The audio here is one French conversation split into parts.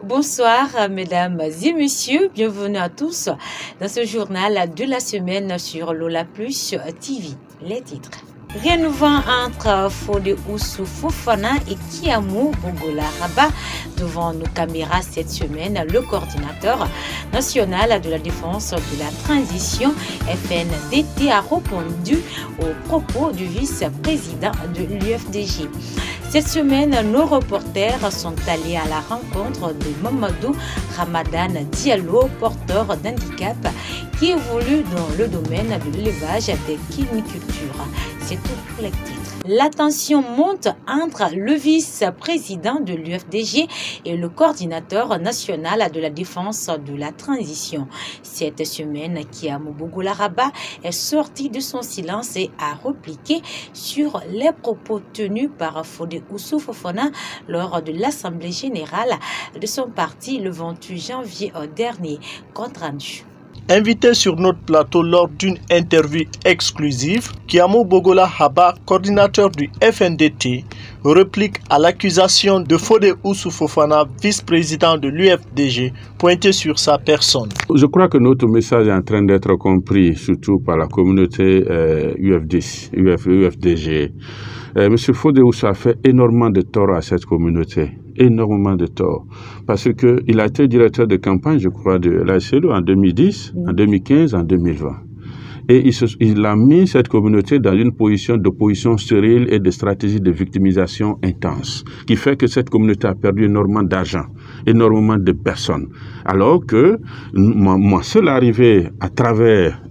Bonsoir mesdames et messieurs, bienvenue à tous dans ce journal de la semaine sur Lola Plus TV. Les titres. Rien ne va entre Fodé Oussou Fofana et Kiamou Bongola Rabat. Devant nos caméras cette semaine, le coordinateur national de la défense de la transition FNDT a répondu aux propos du vice-président de l'UFDG. Cette semaine, nos reporters sont allés à la rencontre de Mamadou Ramadan Diallo, porteur d'handicap, qui évolue dans le domaine de l'élevage des quinicultures. C'est tout pour les titres. La tension monte entre le vice-président de l'UFDG et le coordinateur national de la défense de la transition. Cette semaine, Kiamou Bongola Rabat est sorti de son silence et a répliqué sur les propos tenus par Fodé Oussou Fofana lors de l'Assemblée générale de son parti le 28 janvier dernier. Compte rendu. Invité sur notre plateau lors d'une interview exclusive, Kiamou Bongola Rabat, coordinateur du FNDT, réplique à l'accusation de Fodé Oussou Fofana, vice-président de l'UFDG, pointé sur sa personne. Je crois que notre message est en train d'être compris, surtout par la communauté UFDG. Monsieur Fodé Oussou a fait énormément de tort à cette communauté. Énormément de tort. Parce qu'il a été directeur de campagne, je crois, de l'ACLU en 2010, en 2015, en 2020. Et il a mis cette communauté dans une position d'opposition stérile et de stratégie de victimisation intense, qui fait que cette communauté a perdu énormément d'argent, énormément de personnes. Alors que moi seul arrivé à travers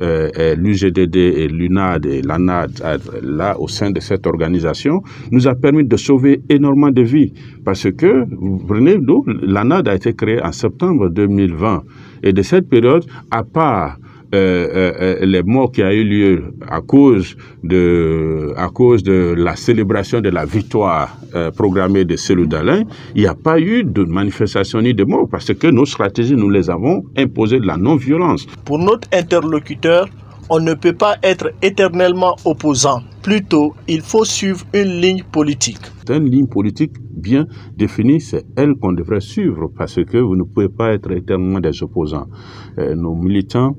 l'UGDD et l'UNAD et l'ANAD, là au sein de cette organisation, nous a permis de sauver énormément de vies. Parce que, vous prenez, l'ANAD a été créée en septembre 2020. Et de cette période, à part les morts qui a eu lieu à cause de la célébration de la victoire programmée de Cellou Dalein, il n'y a pas eu de manifestation ni de mort parce que nos stratégies, nous les avons imposées de la non-violence. Pour notre interlocuteur, on ne peut pas être éternellement opposant. Plutôt, il faut suivre une ligne politique. Une ligne politique bien définie, c'est elle qu'on devrait suivre parce que vous ne pouvez pas être éternellement des opposants. Nos militants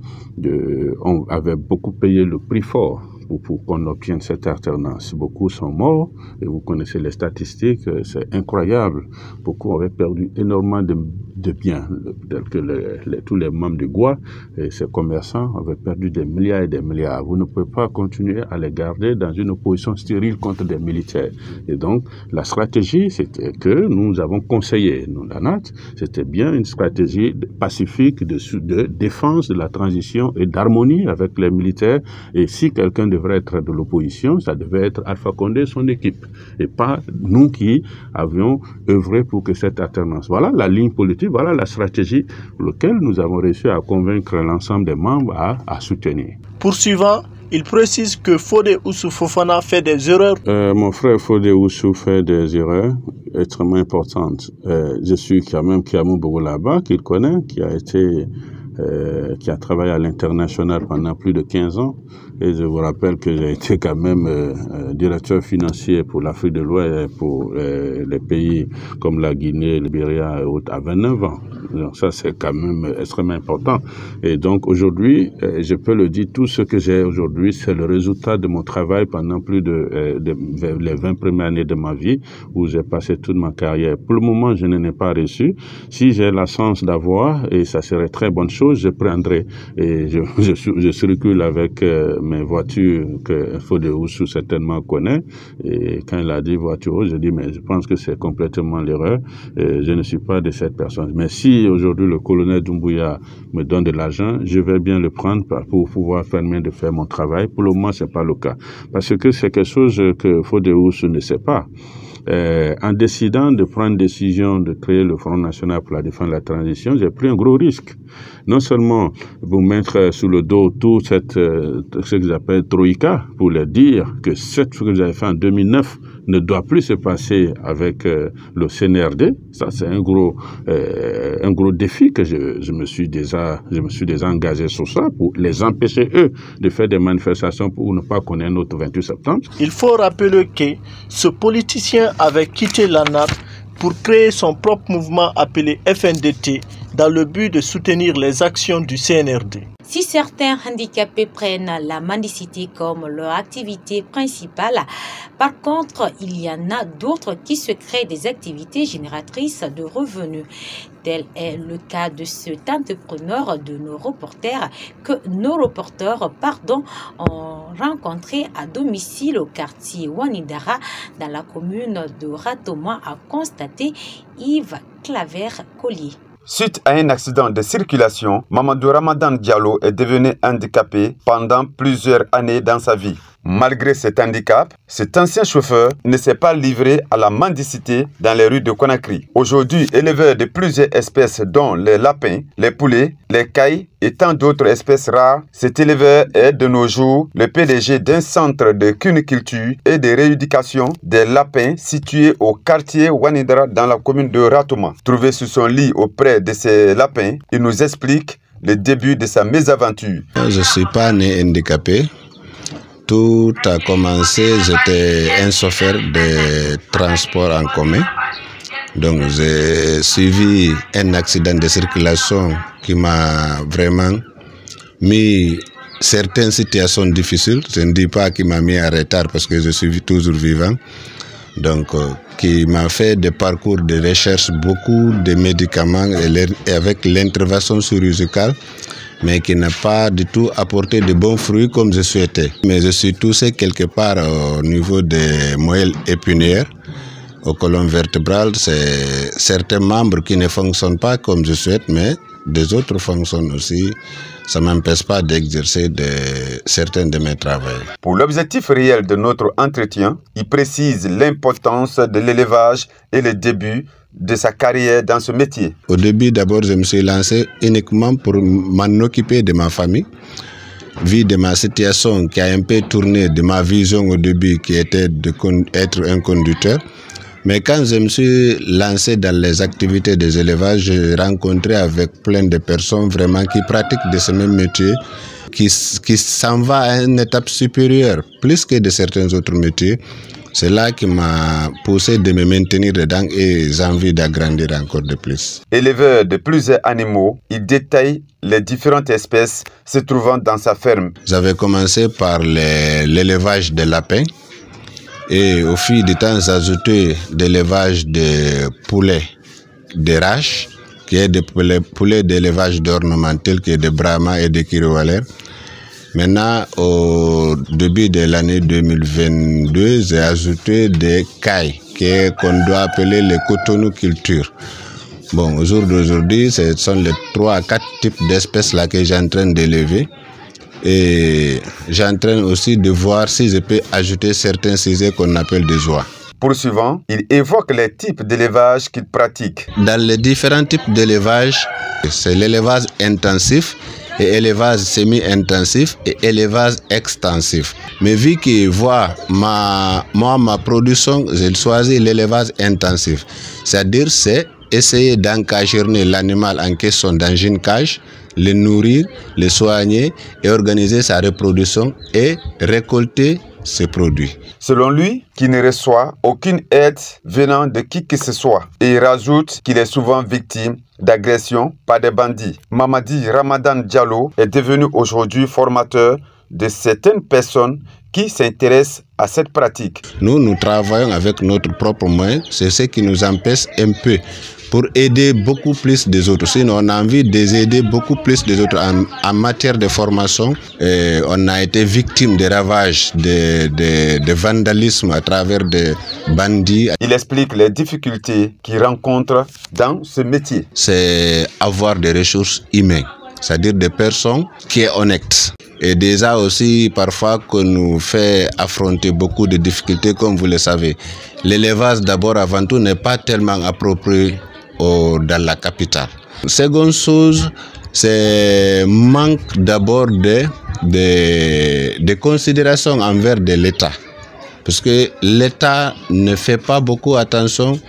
avaient beaucoup payé le prix fort pour qu'on obtienne cette alternance. Beaucoup sont morts et vous connaissez les statistiques, c'est incroyable. Beaucoup avaient perdu énormément de biens, tels que tous les membres du GOA et ces commerçants avaient perdu des milliards et des milliards. Vous ne pouvez pas continuer à les garder dans une opposition stérile contre des militaires. Et donc, la stratégie, c'était que nous avons conseillé, nous, la NAT, c'était bien une stratégie pacifique de défense de la transition et d'harmonie avec les militaires. Et si quelqu'un devrait être de l'opposition, ça devait être Alpha Condé et son équipe, et pas nous qui avions œuvré pour que cette alternance. Voilà la ligne politique, voilà la stratégie pour laquelle nous avons réussi à convaincre l'ensemble des membres à soutenir. Poursuivant, il précise que Fodé Oussou Fofana fait des erreurs. Mon frère Fodé Oussou fait des erreurs extrêmement importantes. Je suis quand même Kiamou Bongola Rabat, qu'il connaît, qui a travaillé à l'international pendant plus de 15 ans. Et je vous rappelle que j'ai été quand même directeur financier pour l'Afrique de l'Ouest, pour les pays comme la Guinée, le Libéria et autres à 29 ans. Donc ça, c'est quand même extrêmement important. Et donc aujourd'hui, je peux le dire, tout ce que j'ai aujourd'hui, c'est le résultat de mon travail pendant plus de les 20 premières années de ma vie, où j'ai passé toute ma carrière. Pour le moment, je n'en ai pas reçu. Si j'ai la chance d'avoir, et ça serait très bonne chose, je prendrai. Et je circule avec mes voitures que Fodé Oussou certainement connaît. Et quand il a dit voiture, je dis, mais je pense que c'est complètement l'erreur. Je ne suis pas de cette personne. Mais si aujourd'hui le colonel Doumbouya me donne de l'argent, je vais bien le prendre pour pouvoir permettre de faire mon travail. Pour le moment, c'est pas le cas. Parce que c'est quelque chose que Fodé Oussou ne sait pas. En décidant de prendre une décision de créer le Front National pour la défense de la transition, j'ai pris un gros risque. Non seulement vous mettre sous le dos tout ce que j'appelle Troïka, pour leur dire que ce que vous avez fait en 2009 ne doit plus se passer avec le CNRD. Ça, c'est un gros défi que je me suis déjà engagé sur ça pour les empêcher, eux, de faire des manifestations pour ne pas connaître notre 28 septembre. Il faut rappeler que ce politicien avait quitté l'ANAP pour créer son propre mouvement appelé FNDT dans le but de soutenir les actions du CNRD. Si certains handicapés prennent la mendicité comme leur activité principale, par contre, il y en a d'autres qui se créent des activités génératrices de revenus. Tel est le cas de cet entrepreneur de nos reporters que nos reporters ont rencontré à domicile au quartier Wanidara dans la commune de Ratoma, a constaté Yves Claver-Collier. Suite à un accident de circulation, Mamadou Ramadan Diallo est devenu handicapé pendant plusieurs années dans sa vie. Malgré cet handicap, cet ancien chauffeur ne s'est pas livré à la mendicité dans les rues de Conakry. Aujourd'hui, éleveur de plusieurs espèces dont les lapins, les poulets, les cailles et tant d'autres espèces rares, cet éleveur est de nos jours le PDG d'un centre de cuniculture et de rééducation des lapins situé au quartier Wanidara dans la commune de Ratoma. Trouvé sur son lit auprès de ces lapins, il nous explique le début de sa mésaventure. Je ne suis pas né handicapé. Tout a commencé, j'étais un chauffeur de transport en commun. Donc j'ai suivi un accident de circulation qui m'a vraiment mis certaines situations difficiles. Je ne dis pas qu'il m'a mis en retard parce que je suis toujours vivant. Donc qui m'a fait des parcours de recherche, beaucoup de médicaments et avec l'intervention chirurgicale, mais qui n'a pas du tout apporté de bons fruits comme je souhaitais. Mais je suis touché quelque part au niveau des moelles épinières, au colonne vertébrale. C'est certains membres qui ne fonctionnent pas comme je souhaite, mais des autres fonctionnent aussi. Ça ne m'empêche pas d'exercer certains de mes travaux. Pour l'objectif réel de notre entretien, il précise l'importance de l'élevage et le début de sa carrière dans ce métier. Au début, d'abord, je me suis lancé uniquement pour m'en occuper de ma famille. Vu de ma situation qui a un peu tourné de ma vision au début qui était d'être un conducteur. Mais quand je me suis lancé dans les activités des élevages, j'ai rencontré avec plein de personnes vraiment qui pratiquent de ce même métier, qui s'en va à une étape supérieure, plus que de certains autres métiers. C'est là qui m'a poussé de me maintenir dedans et j'ai envie d'agrandir encore de plus. Éleveur de plusieurs animaux, il détaille les différentes espèces se trouvant dans sa ferme. J'avais commencé par l'élevage des lapins et au fil du temps, j'ai ajouté de l'élevage de poulets de race, qui est des poulets d'élevage d'ornemental, qui est de Brahma et de Kirowaler. Maintenant, au début de l'année 2022, j'ai ajouté des cailles qu'on doit appeler les cotonocultures. Bon, au jour d'aujourd'hui, ce sont les 3 à 4 types d'espèces là que j'ai en train d'élever. Et j'ai en train aussi de voir si je peux ajouter certains sujets qu'on appelle des oies. Poursuivant, il évoque les types d'élevage qu'il pratique. Dans les différents types d'élevage, c'est l'élevage intensif, et élevage semi-intensif et élevage extensif. Mais vu qu'il voit ma production, j'ai choisi l'élevage intensif. C'est-à-dire, c'est essayer d'encagerner l'animal en question dans une cage, le nourrir, le soigner et organiser sa reproduction et récolter ses produits. Selon lui, qui ne reçoit aucune aide venant de qui que ce soit. Et il rajoute qu'il est souvent victime d'agressions par des bandits. Mamadi Ramadan Diallo est devenu aujourd'hui formateur de certaines personnes qui s'intéressent à cette pratique. Nous travaillons avec notre propre moyen, c'est ce qui nous empêche un peu pour aider beaucoup plus des autres. Sinon, on a envie d'aider beaucoup plus des autres en matière de formation. On a été victime des ravages, de vandalisme à travers des bandits. Il explique les difficultés qu'il rencontre dans ce métier. C'est avoir des ressources humaines, c'est-à-dire des personnes qui sont honnêtes. Et déjà aussi, parfois, qu'on nous fait affronter beaucoup de difficultés, comme vous le savez. L'élevage, d'abord, avant tout, n'est pas tellement approprié dans la capitale. Seconde chose, c'est manque d'abord de considération envers de l'État. parce que l'État ne fait pas beaucoup attention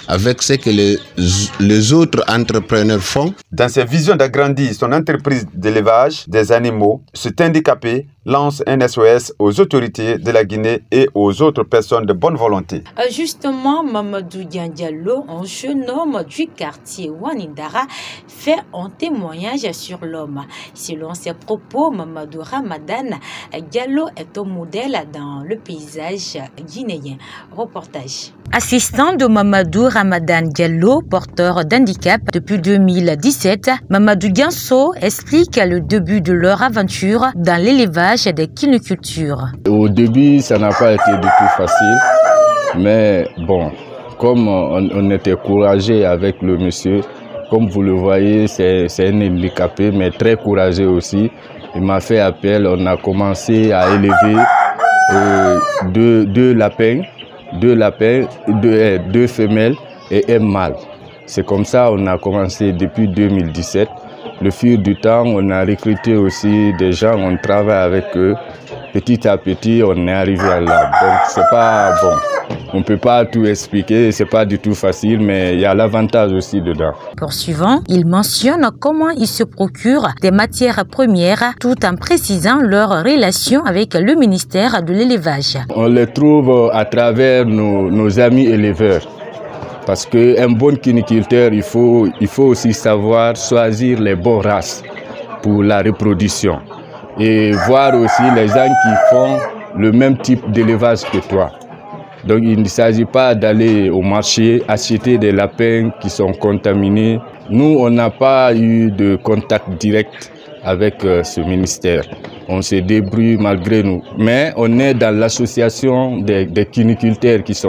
avec ce que les autres entrepreneurs font. Dans ses visions d'agrandir son entreprise d'élevage des animaux, cet handicapé lance un SOS aux autorités de la Guinée et aux autres personnes de bonne volonté. Justement, Mamadou Diallo, un jeune homme du quartier Wanindara, fait un témoignage sur l'homme. Selon ses propos, Mamadou Ramadan Diallo est un modèle dans le paysage guinéen. Reportage. Assistant de Mamadou Ramadan Diallo, porteur d'handicap depuis 2017, Mamadou Ganso explique le début de leur aventure dans l'élevage des quinocultures. Au début, ça n'a pas été du tout facile, mais bon, comme on était courageux avec le monsieur, comme vous le voyez, c'est un handicapé, mais très courageux aussi. Il m'a fait appel, on a commencé à élever deux lapins, deux femelles et un mâle. C'est comme ça qu'on a commencé depuis 2017. Le fil du temps, on a recruté aussi des gens, on travaille avec eux. Petit à petit, on est arrivé à là. Donc, c'est pas bon. On ne peut pas tout expliquer, c'est pas du tout facile, mais il y a l'avantage aussi dedans. Poursuivant, il mentionne comment ils se procurent des matières premières tout en précisant leur relation avec le ministère de l'élevage. On les trouve à travers nos amis éleveurs. Parce qu'un bon quiniculteur, il faut aussi savoir choisir les bonnes races pour la reproduction. Et voir aussi les gens qui font le même type d'élevage que toi. Donc il ne s'agit pas d'aller au marché acheter des lapins qui sont contaminés. Nous, on n'a pas eu de contact direct avec ce ministère. On se débrouille malgré nous. Mais on est dans l'association des quiniculteurs qui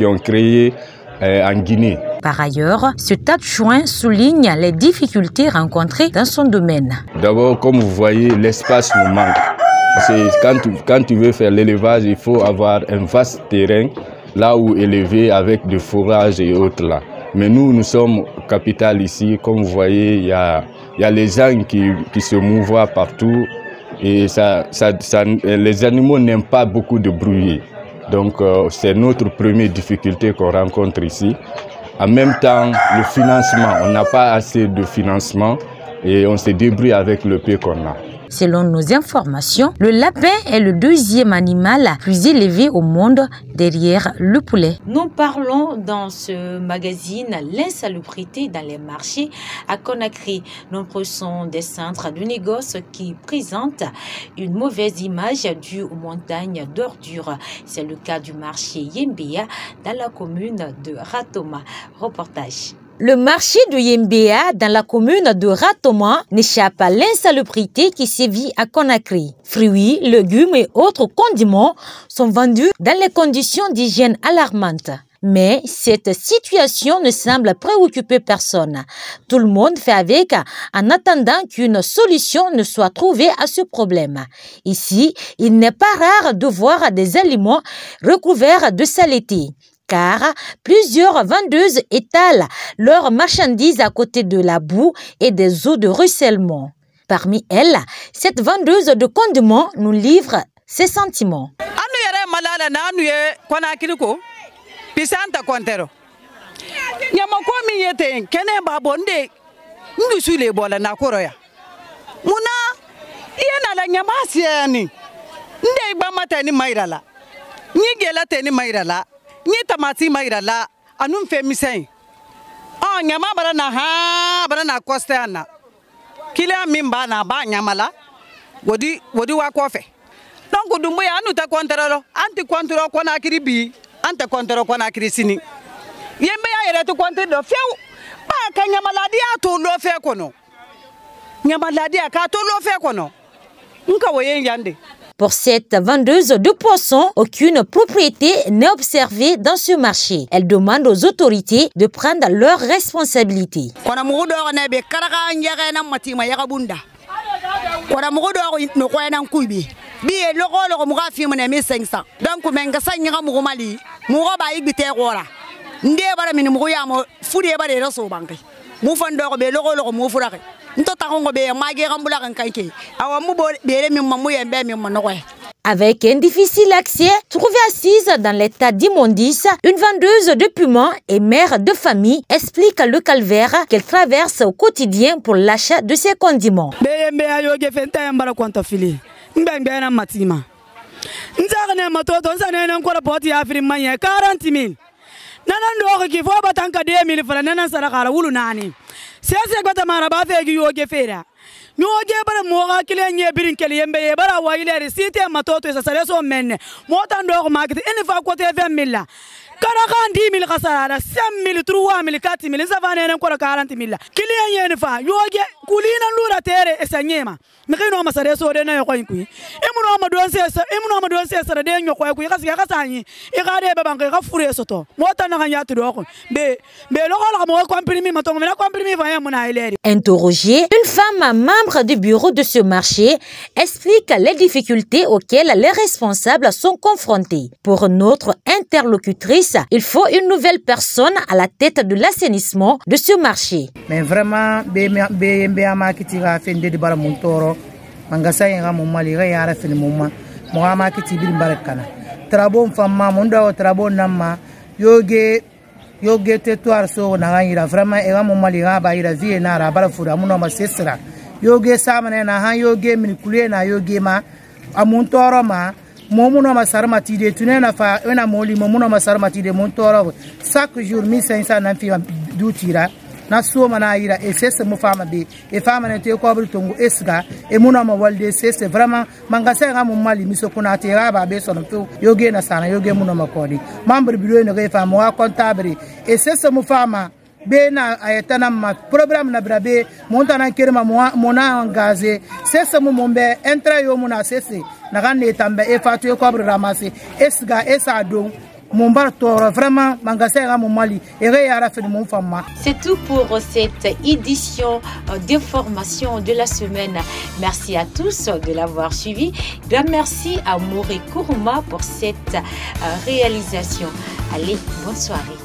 ont créé en Guinée. Par ailleurs, ce adjoint souligne les difficultés rencontrées dans son domaine. D'abord, comme vous voyez, l'espace nous manque. Quand tu veux faire l'élevage, il faut avoir un vaste terrain là où élever avec du fourrage et autres là. Mais nous sommes capitale ici. Comme vous voyez, il y a les gens qui se mouvent partout et les animaux n'aiment pas beaucoup de bruit. Donc c'est notre première difficulté qu'on rencontre ici. En même temps, le financement, on n'a pas assez de financement et on se débrouille avec le peu qu'on a. Selon nos informations, le lapin est le deuxième animal plus élevé au monde derrière le poulet. Nous parlons dans ce magazine l'insalubrité dans les marchés à Conakry. Nombreux sont des centres de négoce qui présentent une mauvaise image due aux montagnes d'ordures. C'est le cas du marché Yembea dans la commune de Ratoma. Reportage. Le marché de Yembea dans la commune de Ratoma n'échappe à l'insalubrité qui sévit à Conakry. Fruits, légumes et autres condiments sont vendus dans les conditions d'hygiène alarmantes. Mais cette situation ne semble préoccuper personne. Tout le monde fait avec en attendant qu'une solution ne soit trouvée à ce problème. Ici, il n'est pas rare de voir des aliments recouverts de saleté. Car plusieurs vendeuses étalent leurs marchandises à côté de la boue et des eaux de ruissellement. Parmi elles, cette vendeuse de condiments nous livre ses sentiments. Ni tamati mairala anum femisen nyama barana kostana kila mimba na ba nyamala wodi wa kofe donc dumbo ya anu ta kontrolo anti kontrolo kona kiribi anta kontrolo kona kirisini yembe ya yere to kontrolo few ba ka nyamala dia to lo fe kono nyamala dia ka to lo fe kono nka woyen yande. Pour cette vendeuse de poissons, aucune propriété n'est observée dans ce marché. Elle demande aux autorités de prendre leurs responsabilités. Avec un difficile accès, trouvée assise dans l'état d'immondice, une vendeuse de piments et mère de famille explique le calvaire qu'elle traverse au quotidien pour l'achat de ses condiments. Nyoge bara moga kile nye birin kele yembe bara wa ile site matoto esa sare so menne mota ndo ko market ene fa ko te 20 000 kara kan 10 000 kasara 5 000 3 000 4 000 sa va ne ko 40 000 kile yene fa yoge kulina lura tere esa nyema mikino masare so de na ko ku imuno ma don se sa de nyoko ku kasi ka sanyi e ga de be banke ka fure so to mota na nya tu do ko be lo ko mo comprimi matongo na comprimi va ya mona ile. Interrogée, une femme membre du bureau de ce marché explique les difficultés auxquelles les responsables sont confrontés. Pour notre interlocutrice, il faut une nouvelle personne à la tête de l'assainissement de ce marché. Mais vraiment, yoge tetuar so na ngira vraiment e wa mali ga ba ira vie na ra bara fura muno ma sesra yoge samane na han yoge min kule na yoge ma amun toro ma momuno ma sarmati de tunena fa ena moli momuno ma sarmati de mon toro chaque jour 1500 na fi du tira na so mana ira e sese mu fama be e fama ne te ko bul tongo esga e muno ma walde sese vraiment mangasa ga mo mali miso kuna te ga ba be sono to yoge na sana yoge muno ma kodi membre bureau ne ga fama wa comptable e sese mu fama be na ayetana ma programme na brabe montana kerma mona ngaze sese mu mombe entra yo muna sese na ganne tambe e fatu e ko bul ramase esga esa do. C'est tout pour cette édition d'information de la semaine. Merci à tous de l'avoir suivi. Grand merci à Moré Kourouma pour cette réalisation. Allez, bonne soirée.